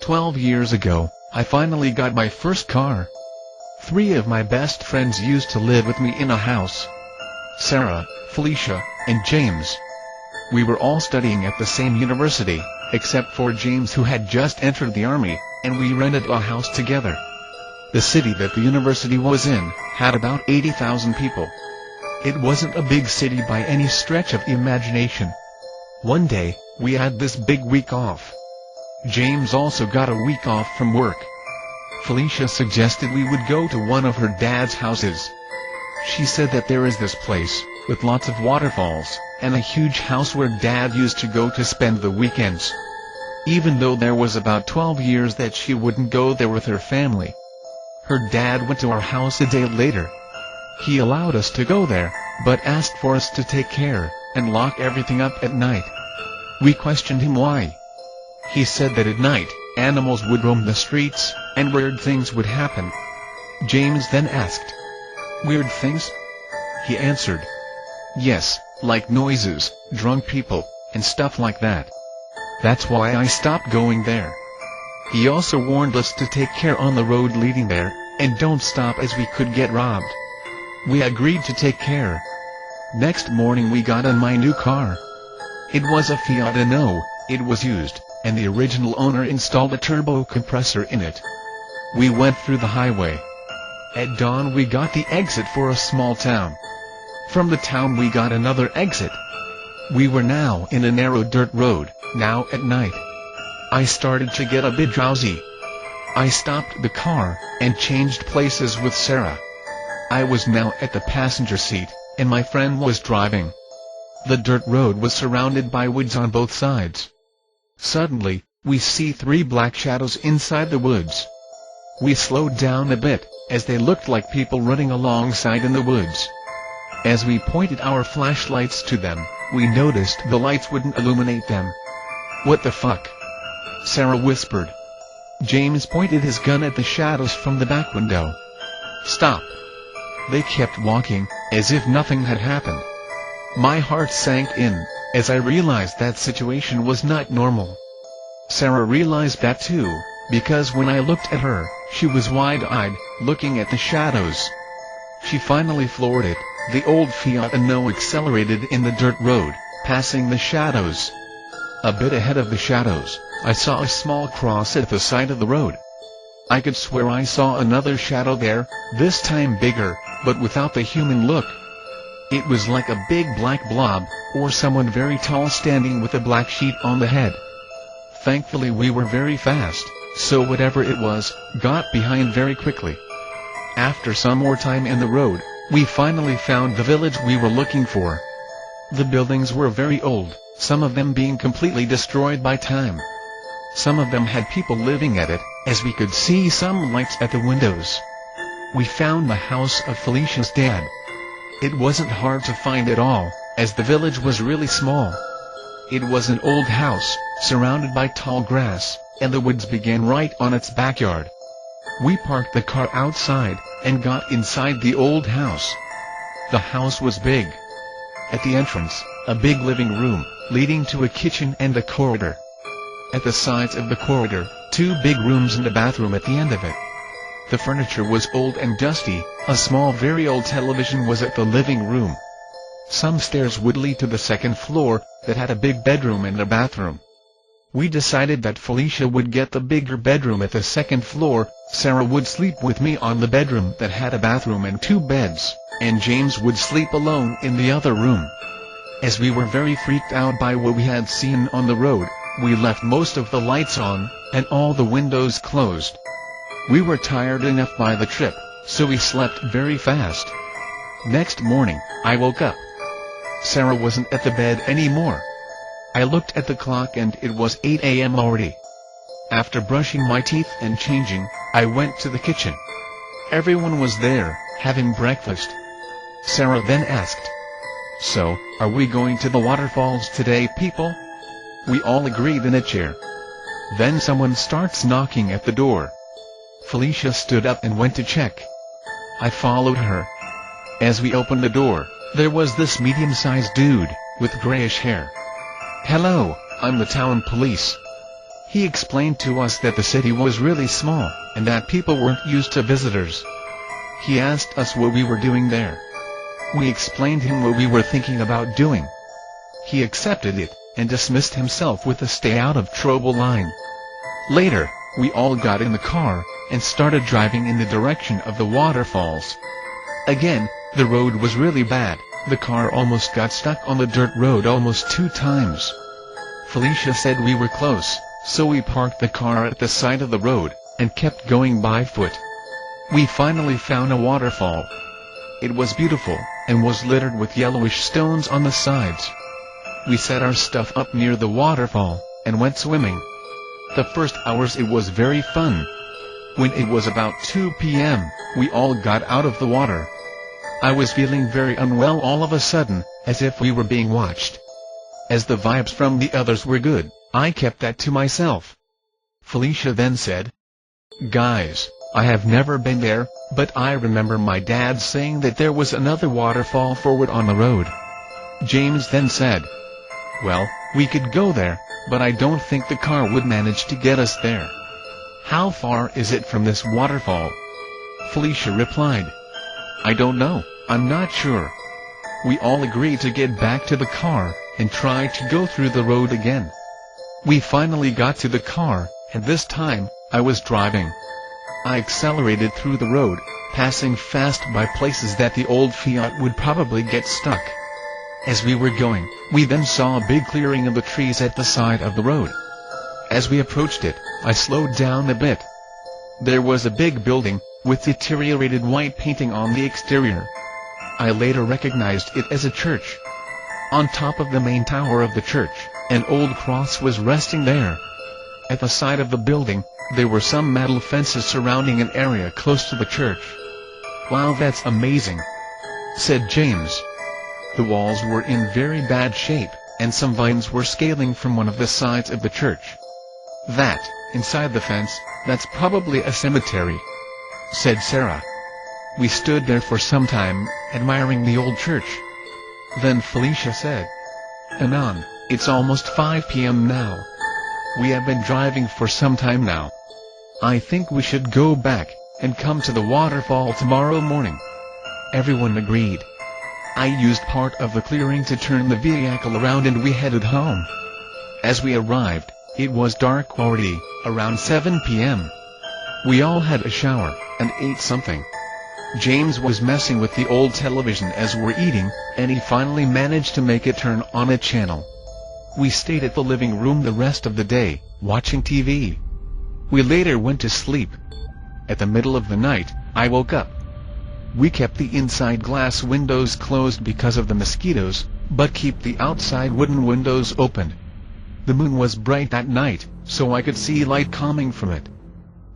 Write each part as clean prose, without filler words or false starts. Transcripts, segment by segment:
12 years ago, I finally got my first car. 3 of my best friends used to live with me in a house. Sarah, Felicia, and James. We were all studying at the same university, except for James, who had just entered the army, and we rented a house together. The city that the university was in had about 80,000 people. It wasn't a big city by any stretch of the imagination. One day, we had this big week off. James also got a week off from work. Felicia suggested we would go to one of her dad's houses. She said that there is this place, with lots of waterfalls, and a huge house where Dad used to go to spend the weekends. Even though there was about 12 years that she wouldn't go there with her family. Her dad went to our house a day later. He allowed us to go there, but asked for us to take care, and lock everything up at night. We questioned him why. He said that at night, animals would roam the streets, and weird things would happen. James then asked, "Weird things?" He answered, "Yes, like noises, drunk people, and stuff like that. That's why I stopped going there." He also warned us to take care on the road leading there, and don't stop as we could get robbed. We agreed to take care. Next morning we got in my new car. It was a Fiat Uno. It was used, and the original owner installed a turbo compressor in it. We went through the highway. At dawn we got the exit for a small town. From the town we got another exit. We were now in a narrow dirt road, now at night. I started to get a bit drowsy. I stopped the car, and changed places with Sarah. I was now at the passenger seat, and my friend was driving. The dirt road was surrounded by woods on both sides. Suddenly, we see 3 black shadows inside the woods. We slowed down a bit, as they looked like people running alongside in the woods. As we pointed our flashlights to them, we noticed the lights wouldn't illuminate them. "What the fuck?" Sarah whispered. James pointed his gun at the shadows from the back window. "Stop." They kept walking, as if nothing had happened. My heart sank in, as I realized that situation was not normal. Sarah realized that too, because when I looked at her, she was wide-eyed, looking at the shadows. She finally floored it. The old Fiat Uno accelerated in the dirt road, passing the shadows. A bit ahead of the shadows, I saw a small cross at the side of the road. I could swear I saw another shadow there, this time bigger, but without the human look. It was like a big black blob, or someone very tall standing with a black sheet on the head. Thankfully we were very fast, so whatever it was, got behind very quickly. After some more time in the road, we finally found the village we were looking for. The buildings were very old, some of them being completely destroyed by time. Some of them had people living at it, as we could see some lights at the windows. We found the house of Felicia's dad. It wasn't hard to find at all, as the village was really small. It was an old house, surrounded by tall grass, and the woods began right on its backyard. We parked the car outside, and got inside the old house. The house was big. At the entrance, a big living room, leading to a kitchen and a corridor. At the sides of the corridor, 2 big rooms and a bathroom at the end of it. The furniture was old and dusty. A small very old television was at the living room. Some stairs would lead to the second floor, that had a big bedroom and a bathroom. We decided that Felicia would get the bigger bedroom at the second floor, Sarah would sleep with me on the bedroom that had a bathroom and 2 beds, and James would sleep alone in the other room. As we were very freaked out by what we had seen on the road, we left most of the lights on, and all the windows closed. We were tired enough by the trip, so we slept very fast. Next morning, I woke up. Sarah wasn't at the bed anymore. I looked at the clock and it was 8 a.m. already. After brushing my teeth and changing, I went to the kitchen. Everyone was there, having breakfast. Sarah then asked, "So, are we going to the waterfalls today, people?" We all agreed in a chair. Then someone starts knocking at the door. Felicia stood up and went to check. I followed her. As we opened the door, there was this medium-sized dude, with grayish hair. "Hello, I'm the town police." He explained to us that the city was really small, and that people weren't used to visitors. He asked us what we were doing there. We explained him what we were thinking about doing. He accepted it, and dismissed himself with a stay out of trouble line. Later, we all got in the car, and started driving in the direction of the waterfalls. Again, the road was really bad. The car almost got stuck on the dirt road almost 2 times. Felicia said we were close, so we parked the car at the side of the road, and kept going by foot. We finally found a waterfall. It was beautiful, and was littered with yellowish stones on the sides. We set our stuff up near the waterfall, and went swimming. The first hours it was very fun. When it was about 2 p.m., we all got out of the water. I was feeling very unwell all of a sudden, as if we were being watched. As the vibes from the others were good, I kept that to myself. Felicia then said, "Guys, I have never been there, but I remember my dad saying that there was another waterfall forward on the road." James then said, "Well, we could go there, but I don't think the car would manage to get us there." "How far is it from this waterfall?" Felicia replied, "I don't know, I'm not sure." We all agreed to get back to the car, and try to go through the road again. We finally got to the car, and this time, I was driving. I accelerated through the road, passing fast by places that the old Fiat would probably get stuck. As we were going, we then saw a big clearing of the trees at the side of the road. As we approached it, I slowed down a bit. There was a big building, with deteriorated white painting on the exterior. I later recognized it as a church. On top of the main tower of the church, an old cross was resting there. At the side of the building, there were some metal fences surrounding an area close to the church. "Wow, that's amazing," said James. The walls were in very bad shape, and some vines were scaling from one of the sides of the church. "That, inside the fence, that's probably a cemetery," said Sarah. We stood there for some time, admiring the old church. Then Felicia said, "Anon, it's almost 5 p.m. now. We have been driving for some time now. I think we should go back, and come to the waterfall tomorrow morning." Everyone agreed. I used part of the clearing to turn the vehicle around and we headed home. As we arrived, it was dark already, around 7 p.m. We all had a shower, and ate something. James was messing with the old television as we're eating, and he finally managed to make it turn on a channel. We stayed at the living room the rest of the day, watching TV. We later went to sleep. At the middle of the night, I woke up. We kept the inside glass windows closed because of the mosquitoes, but keep the outside wooden windows opened. The moon was bright that night, so I could see light coming from it.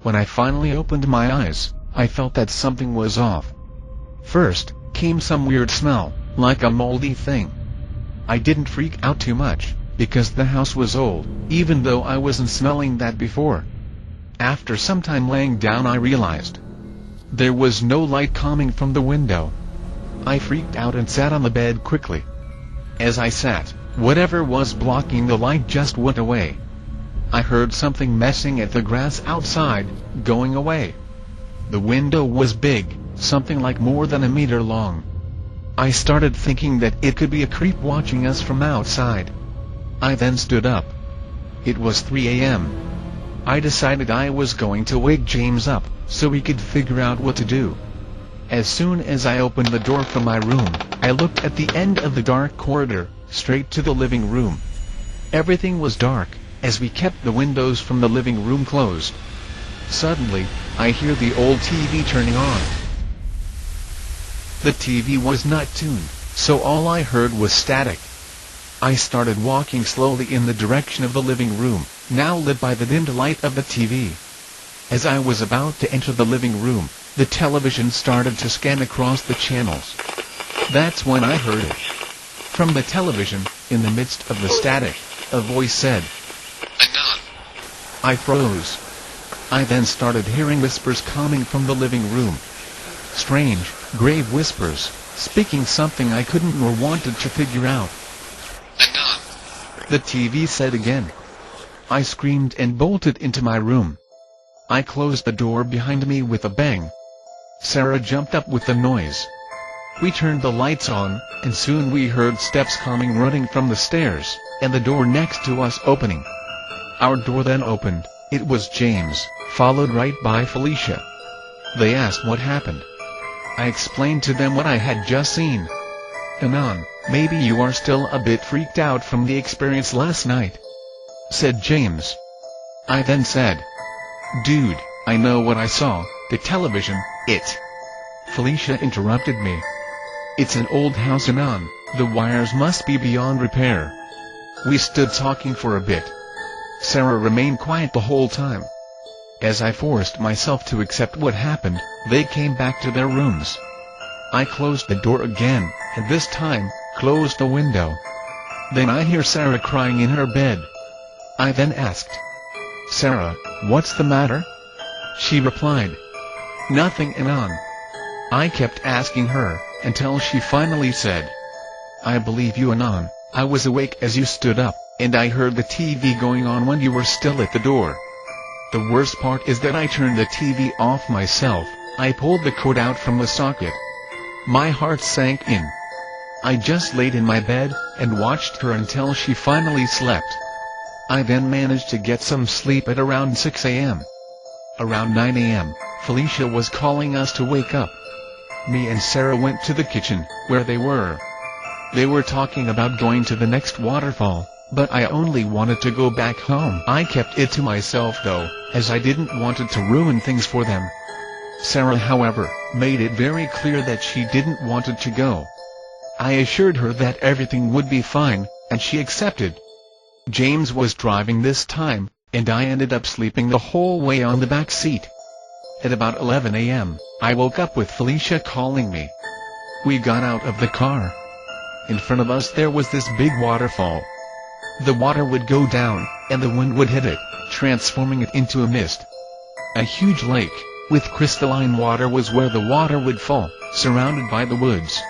When I finally opened my eyes, I felt that something was off. First, came some weird smell, like a moldy thing. I didn't freak out too much, because the house was old, even though I wasn't smelling that before. After some time laying down I realized there was no light coming from the window. I freaked out and sat on the bed quickly. As I sat, whatever was blocking the light just went away. I heard something messing at the grass outside, going away. The window was big, something like more than a meter long. I started thinking that it could be a creep watching us from outside. I then stood up. It was 3 a.m. I decided I was going to wake James up, so we could figure out what to do. As soon as I opened the door from my room, I looked at the end of the dark corridor, straight to the living room. Everything was dark, as we kept the windows from the living room closed. Suddenly, I hear the old TV turning on. The TV was not tuned, so all I heard was static. I started walking slowly in the direction of the living room, now lit by the dimmed light of the TV. As I was about to enter the living room, the television started to scan across the channels. That's when I heard it. From the television, in the midst of the static, a voice said, "Anon." I froze. I then started hearing whispers coming from the living room. Strange, grave whispers, speaking something I couldn't nor wanted to figure out. "Anon," the TV said again. I screamed and bolted into my room. I closed the door behind me with a bang. Sarah jumped up with the noise. We turned the lights on, and soon we heard steps coming running from the stairs, and the door next to us opening. Our door then opened. It was James, followed right by Felicia. They asked what happened. I explained to them what I had just seen. "Anon, maybe you are still a bit freaked out from the experience last night," said James. I then said, "Dude, I know what I saw, the television, it." Felicia interrupted me. "It's an old house, Anon, the wires must be beyond repair." We stood talking for a bit. Sarah remained quiet the whole time. As I forced myself to accept what happened, they came back to their rooms. I closed the door again, and this time, closed the window. Then I hear Sarah crying in her bed. I then asked, "Sarah, what's the matter?" She replied, "Nothing, Anon." I kept asking her, until she finally said, "I believe you, Anon. I was awake as you stood up, and I heard the TV going on when you were still at the door. The worst part is that I turned the TV off myself. I pulled the cord out from the socket." My heart sank in. I just laid in my bed, and watched her until she finally slept. I then managed to get some sleep at around 6 a.m. Around 9 a.m., Felicia was calling us to wake up. Me and Sarah went to the kitchen, where they were. They were talking about going to the next waterfall, but I only wanted to go back home. I kept it to myself though, as I didn't want it to ruin things for them. Sarah, however, made it very clear that she didn't want it to go. I assured her that everything would be fine, and she accepted. James was driving this time, and I ended up sleeping the whole way on the back seat. At about 11 a.m., I woke up with Felicia calling me. We got out of the car. In front of us there was this big waterfall. The water would go down, and the wind would hit it, transforming it into a mist. A huge lake, with crystalline water, was where the water would fall, surrounded by the woods.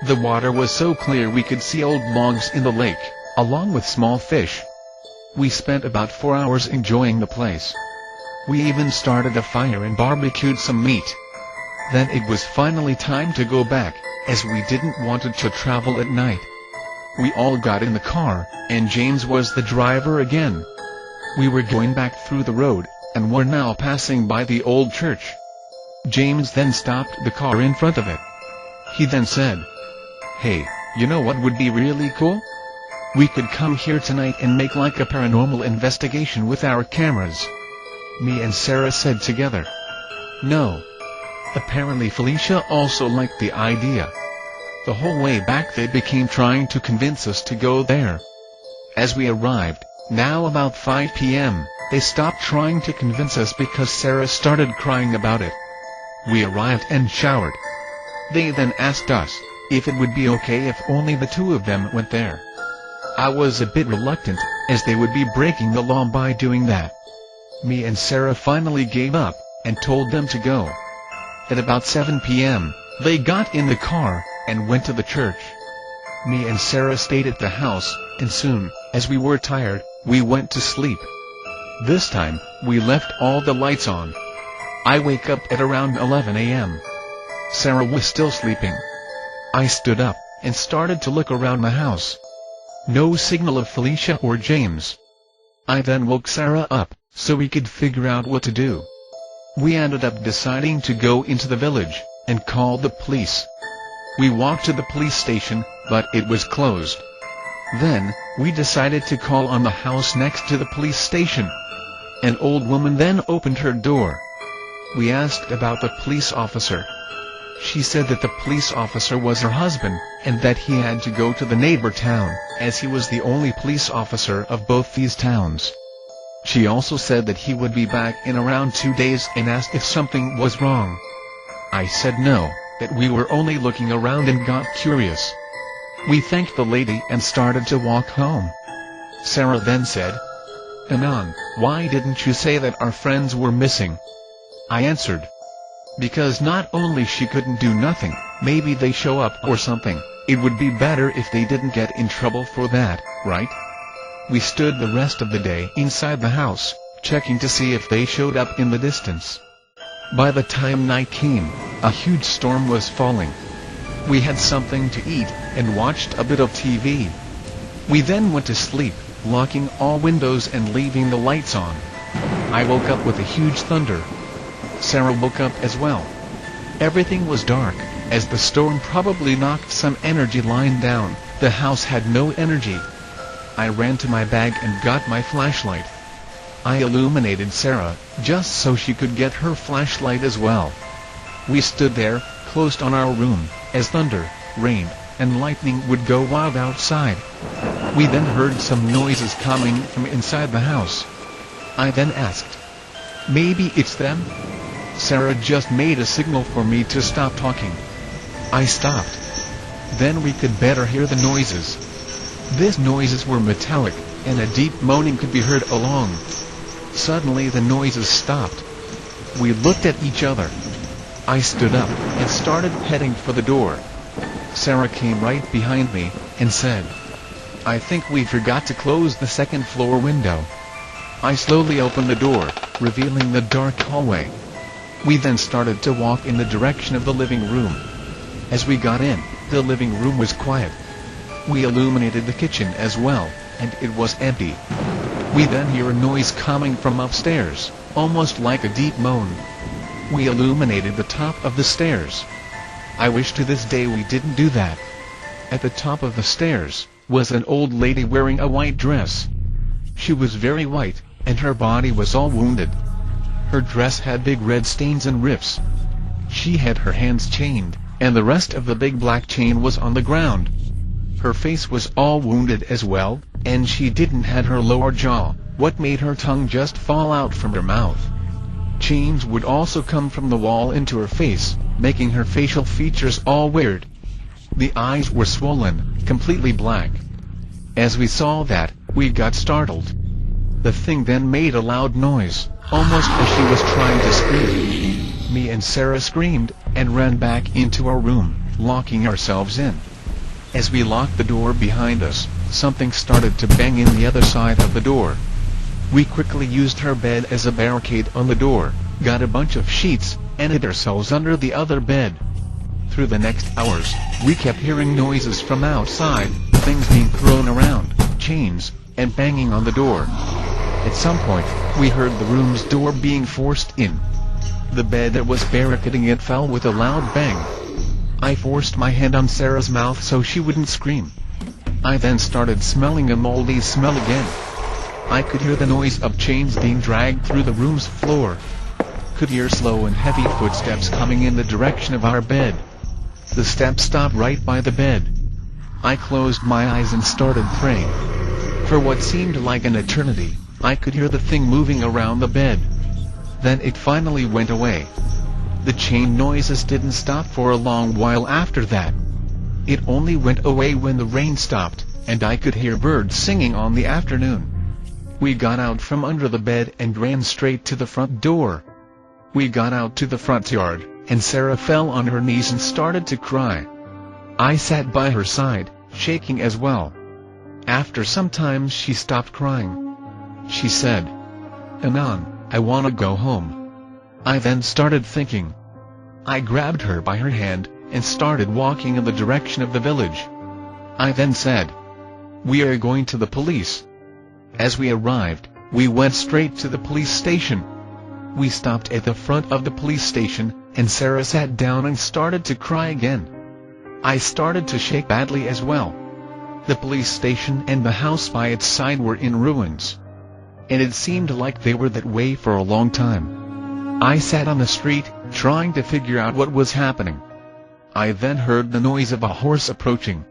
The water was so clear we could see old logs in the lake, along with small fish. We spent about 4 hours enjoying the place. We even started a fire and barbecued some meat. Then it was finally time to go back, as we didn't want to travel at night. We all got in the car, and James was the driver again. We were going back through the road, and were now passing by the old church. James then stopped the car in front of it. He then said, "Hey, you know what would be really cool? We could come here tonight and make like a paranormal investigation with our cameras." Me and Sarah said together, "No." Apparently Felicia also liked the idea. The whole way back they became trying to convince us to go there. As we arrived, now about 5 p.m., they stopped trying to convince us because Sarah started crying about it. We arrived and showered. They then asked us if it would be okay if only the two of them went there. I was a bit reluctant, as they would be breaking the law by doing that. Me and Sarah finally gave up, and told them to go. At about 7 p.m., they got in the car, and went to the church. Me and Sarah stayed at the house, and soon, as we were tired, we went to sleep. This time, we left all the lights on. I wake up at around 11 a.m. Sarah was still sleeping. I stood up, and started to look around the house. No signal of Felicia or James. I then woke Sarah up, so we could figure out what to do. We ended up deciding to go into the village, and call the police. We walked to the police station, but it was closed. Then, we decided to call on the house next to the police station. An old woman then opened her door. We asked about the police officer. She said that the police officer was her husband, and that he had to go to the neighbor town, as he was the only police officer of both these towns. She also said that he would be back in around 2 days, and asked if something was wrong. I said no, that we were only looking around and got curious. We thanked the lady and started to walk home. Sarah then said, "Anon, why didn't you say that our friends were missing?" I answered, "Because not only she couldn't do nothing, maybe they show up or something, it would be better if they didn't get in trouble for that, right?" We stood the rest of the day inside the house, checking to see if they showed up in the distance. By the time night came, a huge storm was falling. We had something to eat, and watched a bit of TV. We then went to sleep, locking all windows and leaving the lights on. I woke up with a huge thunder. Sarah woke up as well. Everything was dark, as the storm probably knocked some energy line down. The house had no energy. I ran to my bag and got my flashlight. I illuminated Sarah, just so she could get her flashlight as well. We stood there, closed on our room, as thunder, rain, and lightning would go wild outside. We then heard some noises coming from inside the house. I then asked, "Maybe it's them?" Sarah just made a signal for me to stop talking. I stopped. Then we could better hear the noises. These noises were metallic, and a deep moaning could be heard along. Suddenly the noises stopped. We looked at each other. I stood up, and started heading for the door. Sarah came right behind me, and said, "I think we forgot to close the second floor window." I slowly opened the door, revealing the dark hallway. We then started to walk in the direction of the living room. As we got in, the living room was quiet. We illuminated the kitchen as well, and it was empty. We then hear a noise coming from upstairs, almost like a deep moan. We illuminated the top of the stairs. I wish to this day we didn't do that. At the top of the stairs was an old lady wearing a white dress. She was very white, and her body was all wounded. Her dress had big red stains and rips. She had her hands chained, and the rest of the big black chain was on the ground. Her face was all wounded as well, and she didn't have her lower jaw, what made her tongue just fall out from her mouth. Chains would also come from the wall into her face, making her facial features all weird. The eyes were swollen, completely black. As we saw that, we got startled. The thing then made a loud noise, almost as she was trying to scream. Me and Sarah screamed, and ran back into our room, locking ourselves in. As we locked the door behind us, something started to bang in the other side of the door. We quickly used her bed as a barricade on the door, got a bunch of sheets, and hid ourselves under the other bed. Through the next hours, we kept hearing noises from outside, things being thrown around, chains, and banging on the door. At some point, we heard the room's door being forced in. The bed that was barricading it fell with a loud bang. I forced my hand on Sarah's mouth so she wouldn't scream. I then started smelling a moldy smell again. I could hear the noise of chains being dragged through the room's floor. Could hear slow and heavy footsteps coming in the direction of our bed. The steps stopped right by the bed. I closed my eyes and started praying. For what seemed like an eternity, I could hear the thing moving around the bed. Then it finally went away. The chain noises didn't stop for a long while after that. It only went away when the rain stopped, and I could hear birds singing on the afternoon. We got out from under the bed and ran straight to the front door. We got out to the front yard, and Sarah fell on her knees and started to cry. I sat by her side, shaking as well. After some time she stopped crying. She said, "Anan, I wanna go home." I then started thinking. I grabbed her by her hand, and started walking in the direction of the village. I then said, "We are going to the police." As we arrived, we went straight to the police station. We stopped at the front of the police station, and Sarah sat down and started to cry again. I started to shake badly as well. The police station and the house by its side were in ruins. And it seemed like they were that way for a long time. I sat on the street, trying to figure out what was happening. I then heard the noise of a horse approaching.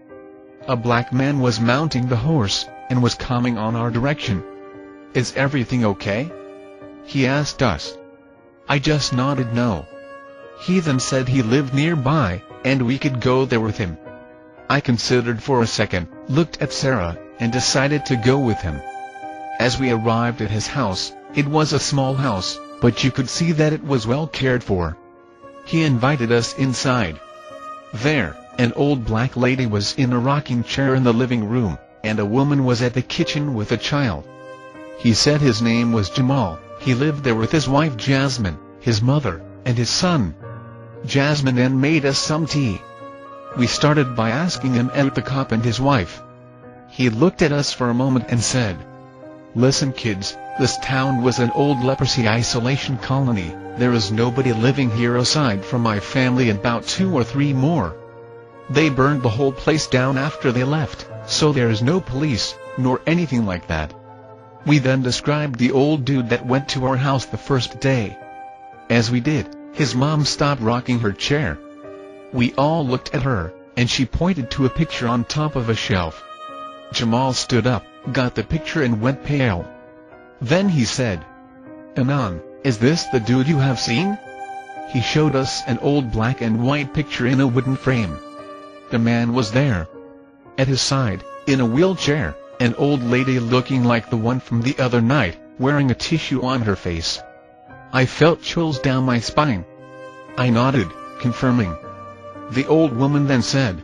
A black man was mounting the horse, and was coming on our direction. "Is everything okay?" he asked us. I just nodded no. He then said he lived nearby, and we could go there with him. I considered for a second, looked at Sarah, and decided to go with him. As we arrived at his house, it was a small house, but you could see that it was well cared for. He invited us inside. There, an old black lady was in a rocking chair in the living room, and a woman was at the kitchen with a child. He said his name was Jamal. He lived there with his wife Jasmine, his mother, and his son. Jasmine then made us some tea. We started by asking him about the cop and his wife. He looked at us for a moment and said, "Listen kids, this town was an old leprosy isolation colony. There is nobody living here aside from my family and about 2 or 3 more. They burned the whole place down after they left, so there is no police, nor anything like that." We then described the old dude that went to our house the first day. As we did, his mom stopped rocking her chair. We all looked at her, and she pointed to a picture on top of a shelf. Jamal stood up, got the picture and went pale. Then he said, "Anan, is this the dude you have seen?" He showed us an old black and white picture in a wooden frame. The man was there. At his side, in a wheelchair, an old lady looking like the one from the other night, wearing a tissue on her face. I felt chills down my spine. I nodded, confirming. The old woman then said,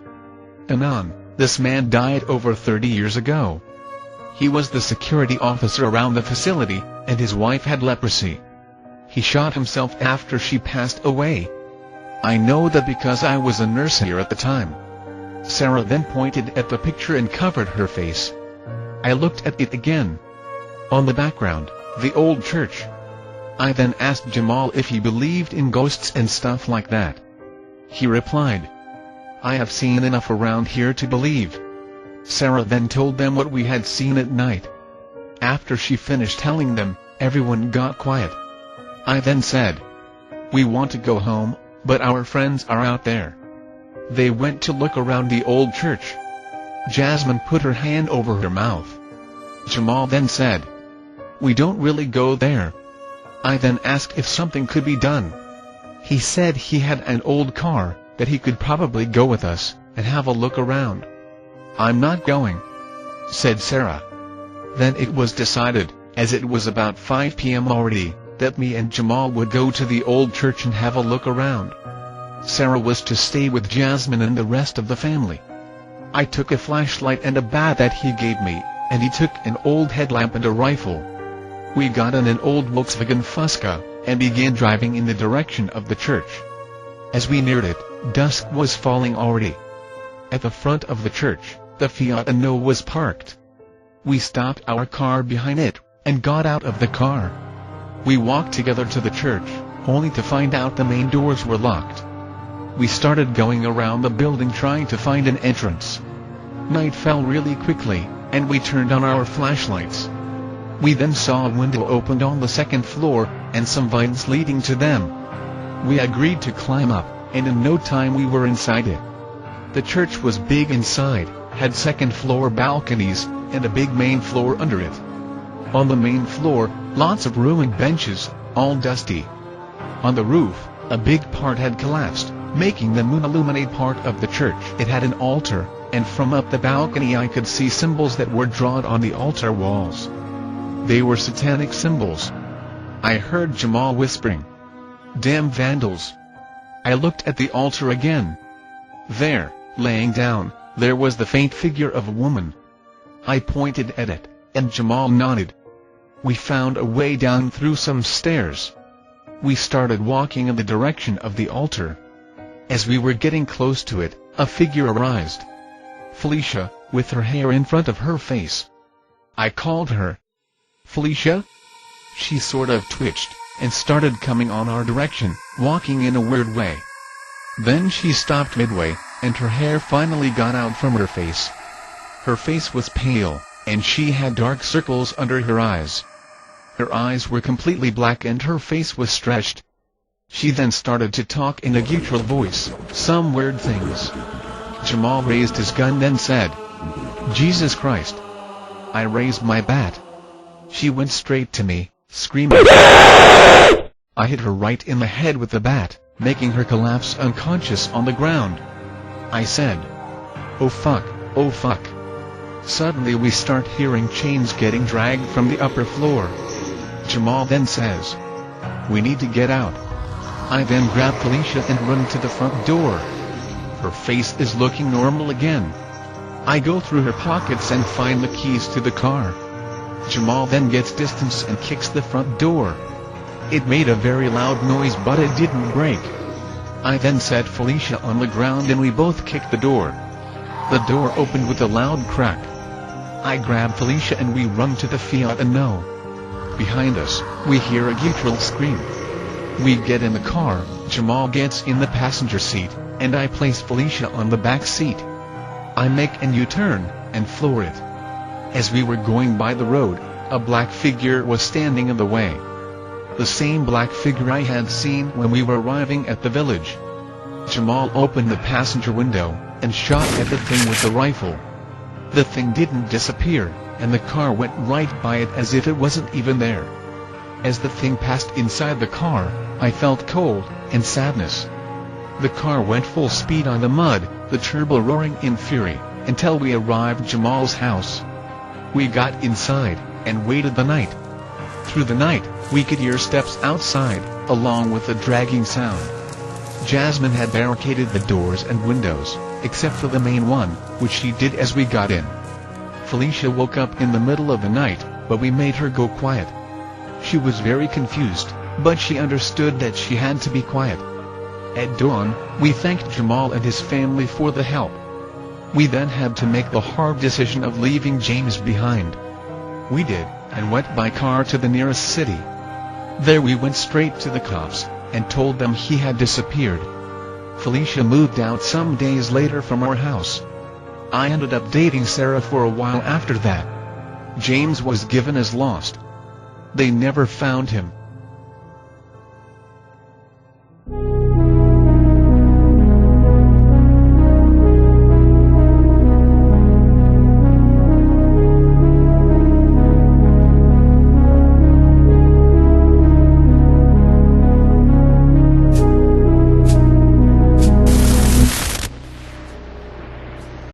"Anan, this man died over 30 years ago. He was the security officer around the facility, and his wife had leprosy. He shot himself after she passed away. I know that because I was a nurse here at the time." Sarah then pointed at the picture and covered her face. I looked at it again. On the background, the old church. I then asked Jamal if he believed in ghosts and stuff like that. He replied, "I have seen enough around here to believe." Sarah then told them what we had seen at night. After she finished telling them, everyone got quiet. I then said, "We want to go home, but our friends are out there." They went to look around the old church. Jasmine put her hand over her mouth. Jamal then said, "We don't really go there." I then asked if something could be done. He said he had an old car, that he could probably go with us, and have a look around. "I'm not going," said Sarah. Then it was decided, as it was about 5 p.m. already, that me and Jamal would go to the old church and have a look around. Sarah was to stay with Jasmine and the rest of the family. I took a flashlight and a bat that he gave me, and he took an old headlamp and a rifle. We got in an old Volkswagen Fusca, and began driving in the direction of the church. As we neared it, dusk was falling already. At the front of the church, the Fiat Uno was parked. We stopped our car behind it, and got out of the car. We walked together to the church, only to find out the main doors were locked. We started going around the building trying to find an entrance. Night fell really quickly, and we turned on our flashlights. We then saw a window opened on the 2nd floor, and some vines leading to them. We agreed to climb up, and in no time we were inside it. The church was big inside, had 2nd floor balconies, and a big main floor under it. On the main floor, lots of ruined benches, all dusty. On the roof, a big part had collapsed, making the moon illuminate part of the church. It had an altar, and from up the balcony I could see symbols that were drawn on the altar walls. They were satanic symbols. I heard Jamal whispering, "Damn vandals." I looked at the altar again. There, laying down, there was the faint figure of a woman. I pointed at it, and Jamal nodded. We found a way down through some stairs. We started walking in the direction of the altar. As we were getting close to it, a figure arose. Felicia, with her hair in front of her face. I called her. "Felicia?" She sort of twitched, and started coming on our direction, walking in a weird way. Then she stopped midway, and her hair finally got out from her face. Her face was pale, and she had dark circles under her eyes. Her eyes were completely black and her face was stretched. She then started to talk in a guttural voice, some weird things. Jamal raised his gun then said, "Jesus Christ." I raised my bat. She went straight to me, screaming. I hit her right in the head with the bat, making her collapse unconscious on the ground. I said, "Oh fuck, oh fuck." Suddenly we start hearing chains getting dragged from the upper floor. Jamal then says, "We need to get out." I then grab Felicia and run to the front door. Her face is looking normal again. I go through her pockets and find the keys to the car. Jamal then gets distance and kicks the front door. It made a very loud noise, but it didn't break. I then set Felicia on the ground and we both kicked the door. The door opened with a loud crack. I grab Felicia and we run to the Fiat and no. Behind us, we hear a guttural scream. We get in the car, Jamal gets in the passenger seat, and I place Felicia on the back seat. I make an U-turn, and floor it. As we were going by the road, a black figure was standing in the way. The same black figure I had seen when we were arriving at the village. Jamal opened the passenger window, and shot at the thing with the rifle. The thing didn't disappear, and the car went right by it as if it wasn't even there. As the thing passed inside the car, I felt cold and sadness. The car went full speed on the mud, the turbo roaring in fury, until we arrived Jamal's house. We got inside, and waited the night. Through the night, we could hear steps outside, along with a dragging sound. Jasmine had barricaded the doors and windows, except for the main one, which she did as we got in. Felicia woke up in the middle of the night, but we made her go quiet. She was very confused, but she understood that she had to be quiet. At dawn, we thanked Jamal and his family for the help. We then had to make the hard decision of leaving James behind. We did, and went by car to the nearest city. There we went straight to the cops, and told them he had disappeared. Felicia moved out some days later from our house. I ended up dating Sarah for a while after that. James was given as lost. They never found him.